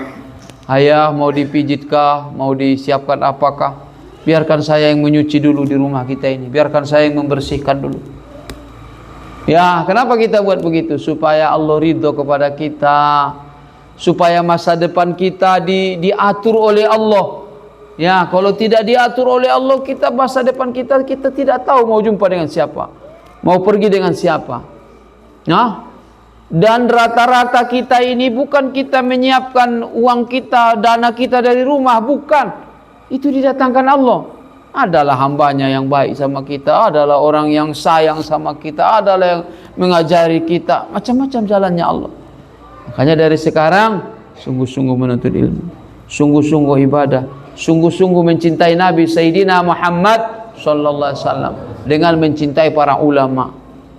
Ayah mau dipijitkah, mau disiapkan apakah? Biarkan saya yang menyuci dulu di rumah kita ini. Biarkan saya yang membersihkan dulu. Ya, kenapa kita buat begitu? Supaya Allah ridho kepada kita. Supaya masa depan kita diatur oleh Allah. Ya, kalau tidak diatur oleh Allah, kita masa depan kita tidak tahu mau jumpa dengan siapa. Mau pergi dengan siapa. Nah, dan rata-rata kita ini bukan kita menyiapkan uang kita, dana kita dari rumah, bukan. Itu didatangkan Allah. Adalah hambanya yang baik sama kita, adalah orang yang sayang sama kita, adalah yang mengajari kita. Macam-macam jalannya Allah. Makanya dari sekarang, sungguh-sungguh menuntut ilmu, sungguh-sungguh ibadah, sungguh-sungguh mencintai Nabi Sayyidina Muhammad sallallahu alaihi wasallam dengan mencintai para ulama.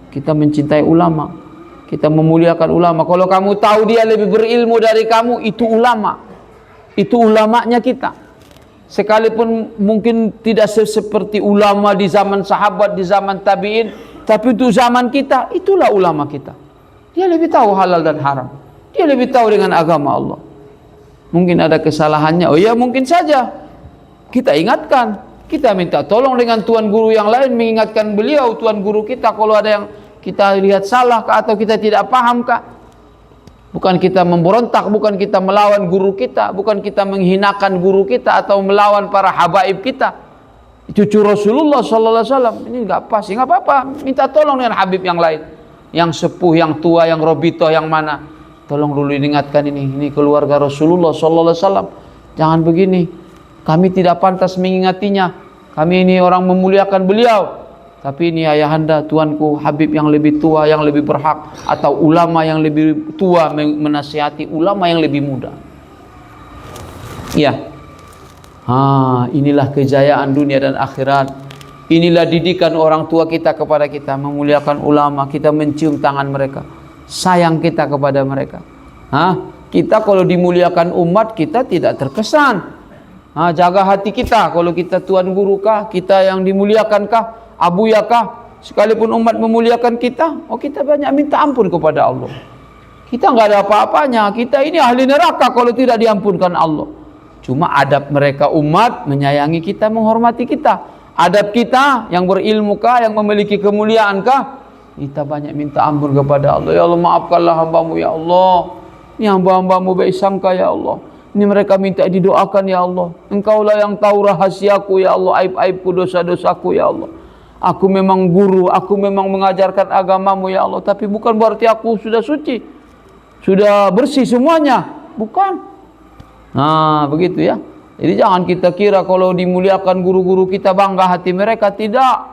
Kita mencintai ulama. Kita memuliakan ulama. Kalau kamu tahu dia lebih berilmu dari kamu, itu ulama. Itu ulamanya kita. Sekalipun mungkin tidak seperti ulama di zaman sahabat, di zaman tabi'in, tapi untuk zaman kita, itulah ulama kita. Dia lebih tahu halal dan haram. Dia lebih tahu dengan agama Allah. Mungkin ada kesalahannya. Oh ya, mungkin saja. Kita ingatkan. Kita minta tolong dengan tuan guru yang lain, mengingatkan beliau, tuan guru kita, kalau ada yang kita lihat salah kah, atau kita tidak paham kah. Bukan kita memberontak, bukan kita melawan guru kita, bukan kita menghinakan guru kita atau melawan para habaib kita. Cucu Rasulullah sallallahu alaihi wasallam ini enggak pas, enggak apa-apa, minta tolong dengan habib yang lain, yang sepuh, yang tua, yang robito, yang mana. Tolong dulu diingatkan ini keluarga Rasulullah sallallahu alaihi wasallam. Jangan begini. Kami tidak pantas mengingatinya. Kami ini orang memuliakan beliau. Tapi ini ayahanda, tuanku, habib yang lebih tua, yang lebih berhak, atau ulama yang lebih tua menasihati ulama yang lebih muda. Iya. Inilah kejayaan dunia dan akhirat. Inilah didikan orang tua kita kepada kita, memuliakan ulama, kita mencium tangan mereka, sayang kita kepada mereka. Kita kalau dimuliakan umat, kita tidak terkesan. Jaga hati kita, kalau kita tuan guru kah, kita yang dimuliakan kah, Abuya kah, sekalipun umat memuliakan kita, kita banyak minta ampun kepada Allah. Kita nggak ada apa-apanya, kita ini ahli neraka kalau tidak diampunkan Allah. Cuma adab mereka umat menyayangi kita, menghormati kita. Adab kita yang berilmu kah, yang memiliki kemuliaan kah, kita banyak minta ampun kepada Allah. Ya Allah, maafkanlah hambamu ya Allah. Ini hamba-hambamu baik sangka ya Allah. Ini mereka minta didoakan ya Allah. Engkaulah yang tahu rahasiaku ya Allah, aib-aibku, dosa-dosaku ya Allah. Aku memang guru, aku memang mengajarkan agamamu ya Allah, tapi bukan berarti aku sudah suci, sudah bersih semuanya, bukan. Begitu ya. Jadi jangan kita kira kalau dimuliakan guru-guru kita bangga hati mereka, tidak.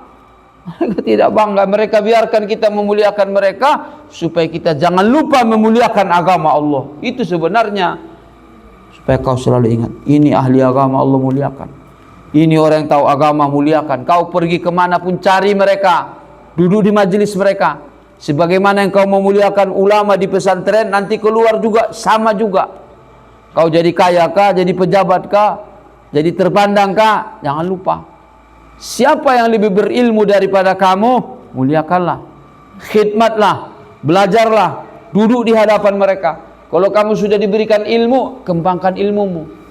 Mereka tidak bangga, mereka biarkan kita memuliakan mereka supaya kita jangan lupa memuliakan agama Allah. Itu sebenarnya supaya kau selalu ingat, ini ahli agama Allah, muliakan. Ini orang yang tahu agama, muliakan. Kau pergi kemana pun cari mereka, duduk di majelis mereka. Sebagaimana yang kau memuliakan ulama di pesantren, nanti keluar juga sama juga. Kau jadi kaya kah, jadi pejabat kah, jadi terpandang kah, jangan lupa. Siapa yang lebih berilmu daripada kamu, muliakanlah, khidmatlah, belajarlah, duduk di hadapan mereka. Kalau kamu sudah diberikan ilmu, kembangkan ilmumu.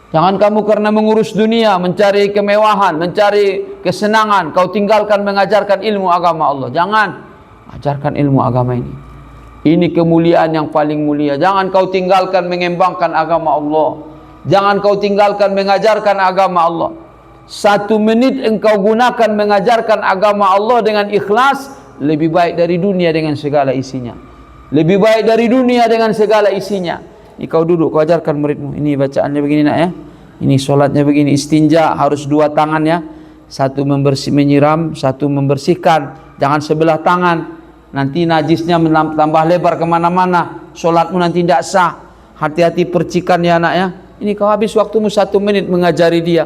Jangan kamu karena mengurus dunia, mencari kemewahan, mencari kesenangan, kau tinggalkan mengajarkan ilmu agama Allah. Jangan. Ajarkan ilmu agama ini. Ini kemuliaan yang paling mulia. Jangan kau tinggalkan mengembangkan agama Allah. Jangan kau tinggalkan mengajarkan agama Allah. 1 menit engkau gunakan mengajarkan agama Allah dengan ikhlas, lebih baik dari dunia dengan segala isinya. Lebih baik dari dunia dengan segala isinya. Ini kau duduk, kau ajarkan muridmu. Ini bacaannya begini nak ya. Ini solatnya begini. Istinja harus 2 tangan ya. 1 menyiram, 1 membersihkan. Jangan sebelah tangan. nanti najisnya tambah lebar kemana-mana, sholatmu nanti tidak sah. Hati-hati percikan ya anak ya. Ini kau habis waktumu 1 menit mengajari dia.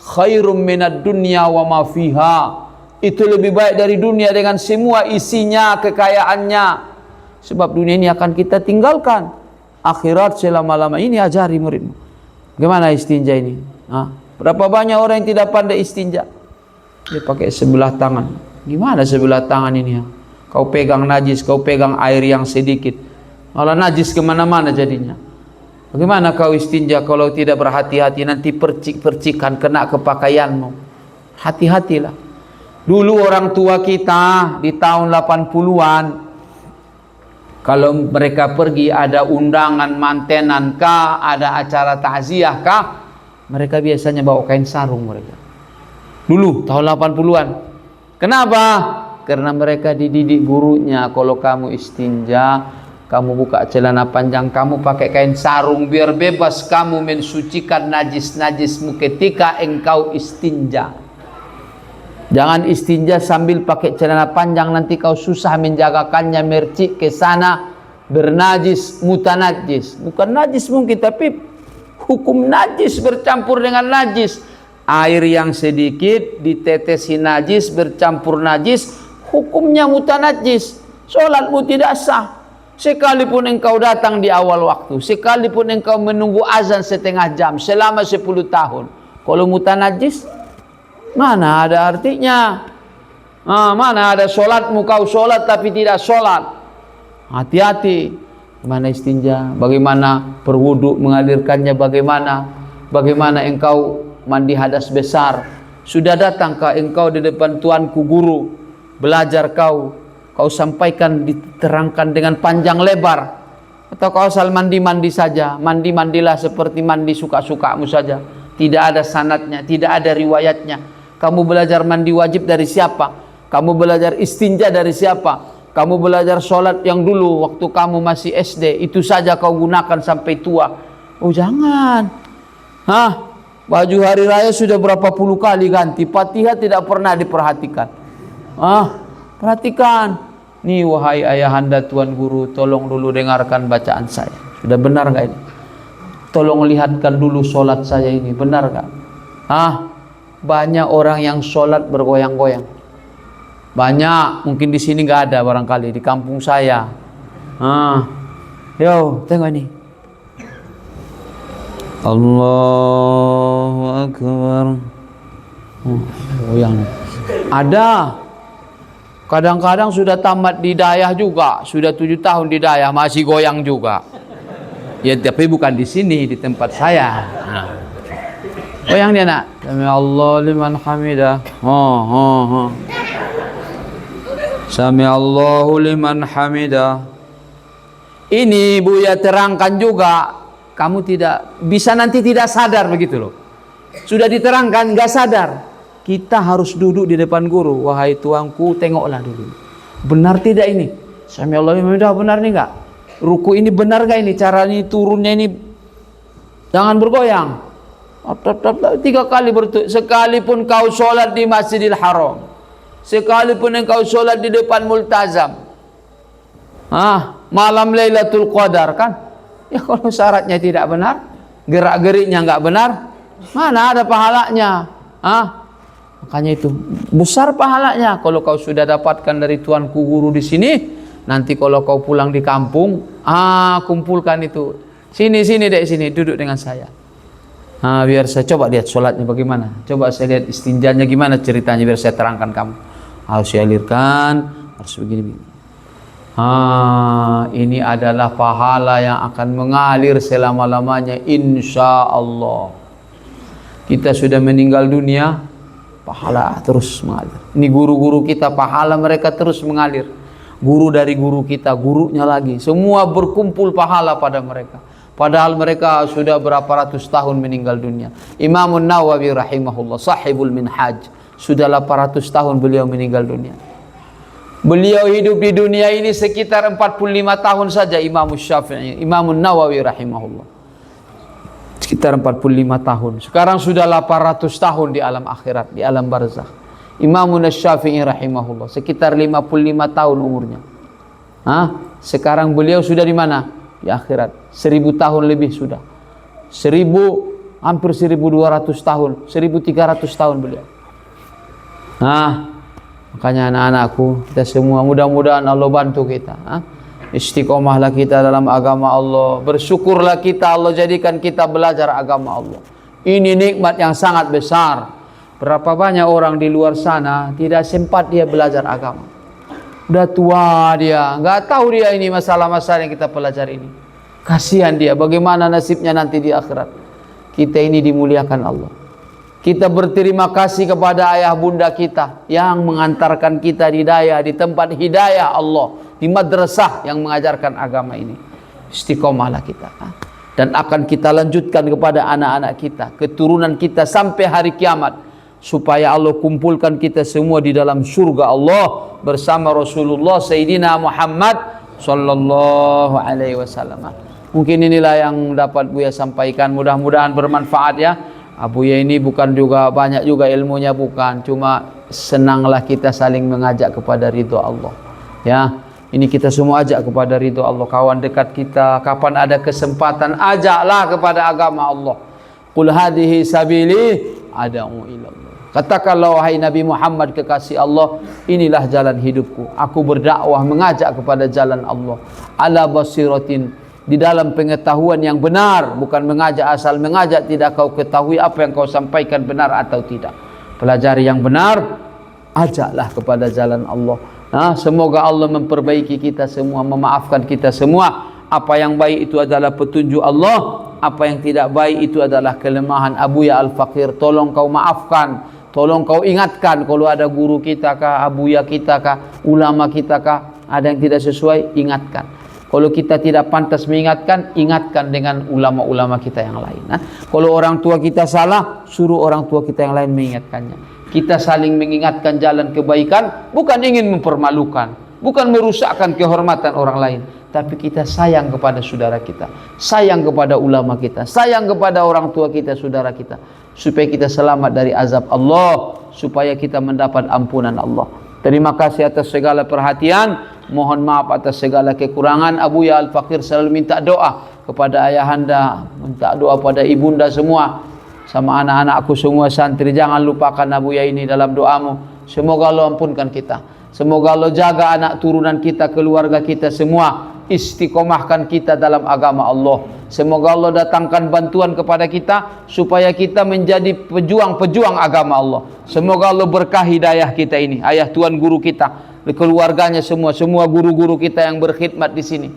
Khairum minad dunya wa ma fiha. Itu lebih baik dari dunia dengan semua isinya, kekayaannya. Sebab dunia ini akan kita tinggalkan. Akhirat selama-lama ini ajari muridmu. Gimana istinja ini? Berapa banyak orang yang tidak pandai istinja? Dia pakai sebelah tangan. Gimana sebelah tangan ini ya? Kau pegang najis, kau pegang air yang sedikit, malah najis kemana-mana jadinya. Bagaimana kau istinja kalau tidak berhati-hati? Nanti percik-percikan kena ke pakaianmu. Hati-hatilah. Dulu orang tua kita di tahun 80-an, kalau mereka pergi ada undangan mantenan kah, ada acara takziah kah, mereka biasanya bawa kain sarung mereka. Dulu tahun 80-an. Kenapa? Karena mereka dididik gurunya, kalau kamu istinja, kamu buka celana panjang, kamu pakai kain sarung biar bebas kamu mensucikan najis-najismu ketika engkau istinja. Jangan istinja sambil pakai celana panjang, nanti kau susah menjagakannya, mercik ke sana, bernajis, mutanajis. Bukan najis mungkin, tapi hukum najis bercampur dengan najis. Air yang sedikit ditetesi najis bercampur najis, hukumnya mutanajis. Sholatmu tidak sah. Sekalipun engkau datang di awal waktu, sekalipun engkau menunggu azan setengah jam selama 10 tahun, kalau mutanajis, mana ada artinya? Mana ada sholatmu, kau sholat tapi tidak sholat. Hati-hati. Bagaimana istinja, bagaimana berwudu mengalirkannya, bagaimana engkau mandi hadas besar. Sudah datangkah engkau di depan tuanku guru, belajar kau sampaikan, diterangkan dengan panjang lebar, atau kau asal mandi-mandi saja, mandi-mandilah seperti mandi suka-sukamu saja, tidak ada sanadnya, tidak ada riwayatnya. Kamu belajar mandi wajib dari siapa? Kamu belajar istinja dari siapa? Kamu belajar sholat yang dulu waktu kamu masih SD, itu saja kau gunakan sampai tua. Oh jangan. Baju hari raya sudah berapa puluh kali ganti, Fatihah tidak pernah diperhatikan. Perhatikan. Nih wahai ayahanda tuan guru, tolong dulu dengarkan bacaan saya. Sudah benar gak ini? Tolong lihatkan dulu sholat saya ini, benar gak? Banyak orang yang sholat bergoyang-goyang. Banyak, mungkin di sini nggak ada barangkali, di kampung saya. Yo, tengok ini. Allahu Akbar. Goyang. Ada. Kadang-kadang sudah tamat di dayah juga, sudah 7 tahun di dayah masih goyang juga. Ya tapi bukan di sini, di tempat saya. Goyang dia nak. Sami Allah liman hamidah. Sami Allahu liman hamidah. Ini Buya terangkan juga, kamu tidak bisa nanti tidak sadar begitu loh. Sudah diterangkan nggak sadar. Kita harus duduk di depan guru. Wahai tuanku, tengoklah dulu. Benar tidak ini? Sami Allahu liman hamidah benar nih enggak? Ruku ini benar enggak ini? Cara ini turunnya ini jangan bergoyang. 3 kali berturut. Sekalipun kau sholat di Masjidil Haram, sekalipun engkau sholat di depan multazam, malam Lailatul Qadar kan, ya kalau syaratnya tidak benar, gerak-geriknya enggak benar, mana ada pahalanya? Makanya itu besar pahalanya kalau kau sudah dapatkan dari tuanku guru di sini. Nanti kalau kau pulang di kampung, kumpulkan itu. Sini dek, sini duduk dengan saya. Biar saya coba lihat sholatnya bagaimana. Coba saya lihat istinjanya gimana ceritanya, biar saya terangkan kamu. Harus saya alirkan, harus begini. Ini adalah pahala yang akan mengalir selama-lamanya, insya Allah. Kita sudah meninggal dunia, pahala terus mengalir. Ini guru-guru kita, pahala mereka terus mengalir. Guru dari guru kita, gurunya lagi, semua berkumpul pahala pada mereka. Padahal mereka sudah berapa ratus tahun meninggal dunia. Imam Nawawi rahimahullah, sahibul minhaj, sudah 800 tahun beliau meninggal dunia. Beliau hidup di dunia ini sekitar 45 tahun saja. Imam Syafi'i, Imam Nawawi rahimahullah, sekitar 45 tahun. Sekarang sudah 800 tahun di alam akhirat, di alam barzakh. Imam Syafi'i rahimahullah sekitar 55 tahun umurnya. Sekarang beliau sudah di mana? Di akhirat. 1000 tahun lebih sudah. Hampir 1200 tahun, 1300 tahun beliau. Makanya anak-anakku, kita semua mudah-mudahan Allah bantu kita. Istiqomahlah kita dalam agama Allah. Bersyukurlah kita, Allah jadikan kita belajar agama Allah. Ini nikmat yang sangat besar. Berapa banyak orang di luar sana tidak sempat dia belajar agama. Udah tua dia, nggak tahu dia ini masalah-masalah yang kita pelajari ini. Kasihan dia, bagaimana nasibnya nanti di akhirat. Kita ini dimuliakan Allah. Kita berterima kasih kepada ayah bunda kita yang mengantarkan kita di tempat hidayah Allah, di madrasah yang mengajarkan agama ini. Istiqomahlah kita. Dan akan kita lanjutkan kepada anak-anak kita, keturunan kita sampai hari kiamat. Supaya Allah kumpulkan kita semua di dalam surga Allah bersama Rasulullah Sayyidina Muhammad sallallahu alaihi wasallam. Mungkin inilah yang dapat Buya sampaikan, mudah-mudahan bermanfaat ya. Buya ini bukan juga banyak juga ilmunya, bukan, cuma senanglah kita saling mengajak kepada ridho Allah. Ya, ini kita semua ajak kepada ridho Allah. Kawan dekat kita, kapan ada kesempatan ajaklah kepada agama Allah. Qul hadhihi sabili ad'u ila Allah. Katakanlah wahai Nabi Muhammad kekasih Allah, inilah jalan hidupku. Aku berdakwah mengajak kepada jalan Allah. Ala basiratin, di dalam pengetahuan yang benar, bukan mengajak asal mengajak tidak kau ketahui apa yang kau sampaikan benar atau tidak. Pelajari yang benar, ajaklah kepada jalan Allah. Semoga Allah memperbaiki kita semua, memaafkan kita semua. Apa yang baik itu adalah petunjuk Allah, apa yang tidak baik itu adalah kelemahan Abuya Al-Fakir. Tolong kau maafkan, tolong kau ingatkan kalau ada guru kita kah, abuya kita kah, ulama kita kah, ada yang tidak sesuai, ingatkan. Kalau kita tidak pantas mengingatkan, ingatkan dengan ulama-ulama kita yang lain. Kalau orang tua kita salah, suruh orang tua kita yang lain mengingatkannya. Kita saling mengingatkan jalan kebaikan, bukan ingin mempermalukan, bukan merusakkan kehormatan orang lain, tapi kita sayang kepada saudara kita, sayang kepada ulama kita, sayang kepada orang tua kita, saudara kita, supaya kita selamat dari azab Allah, supaya kita mendapat ampunan Allah. Terima kasih atas segala perhatian, mohon maaf atas segala kekurangan. Abuya Al-Fakir selalu minta doa kepada ayahanda, minta doa pada ibunda semua, sama anak-anakku semua santri. Jangan lupakan Abuya ini dalam doamu. Semoga Allah ampunkan kita, semoga Allah jaga anak turunan kita, keluarga kita semua, istiqomahkan kita dalam agama Allah. Semoga Allah datangkan bantuan kepada kita supaya kita menjadi pejuang-pejuang agama Allah. Semoga Allah berkah hidayah kita ini, ayah tuan guru kita, keluarganya semua guru-guru kita yang berkhidmat di sini.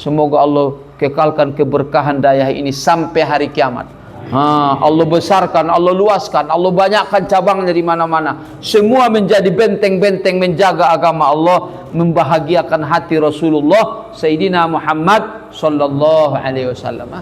Semoga Allah kekalkan keberkahan dayah ini sampai hari kiamat. Allah besarkan, Allah luaskan, Allah banyakkan cabangnya di mana-mana. Semua menjadi benteng-benteng menjaga agama Allah, membahagiakan hati Rasulullah Sayyidina Muhammad sallallahu alaihi wasallam.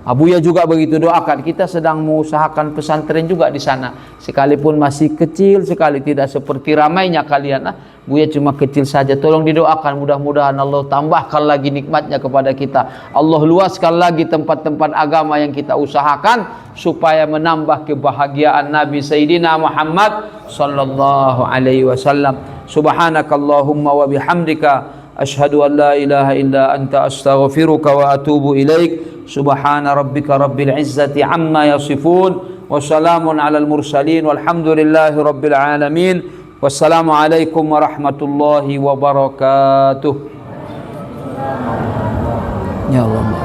Abuya juga begitu doakan. Kita sedang mengusahakan pesantren juga di sana, sekalipun masih kecil sekali, tidak seperti ramainya kalian. Buya cuma kecil saja. Tolong didoakan, mudah-mudahan Allah tambahkan lagi nikmatnya kepada kita. Allah luaskan lagi tempat-tempat agama yang kita usahakan supaya menambah kebahagiaan Nabi Sayyidina Muhammad sallallahu alaihi wasallam. Subhanakallahumma wa bihamdika asyhadu an la ilaha illa anta astaghfiruka wa atubu ilaik. Subhana rabbika rabbil izzati amma yasifun wa salamun alal mursalin walhamdulillahi rabbil alamin. Wassalamualaikum warahmatullahi wabarakatuh. Ya Allah.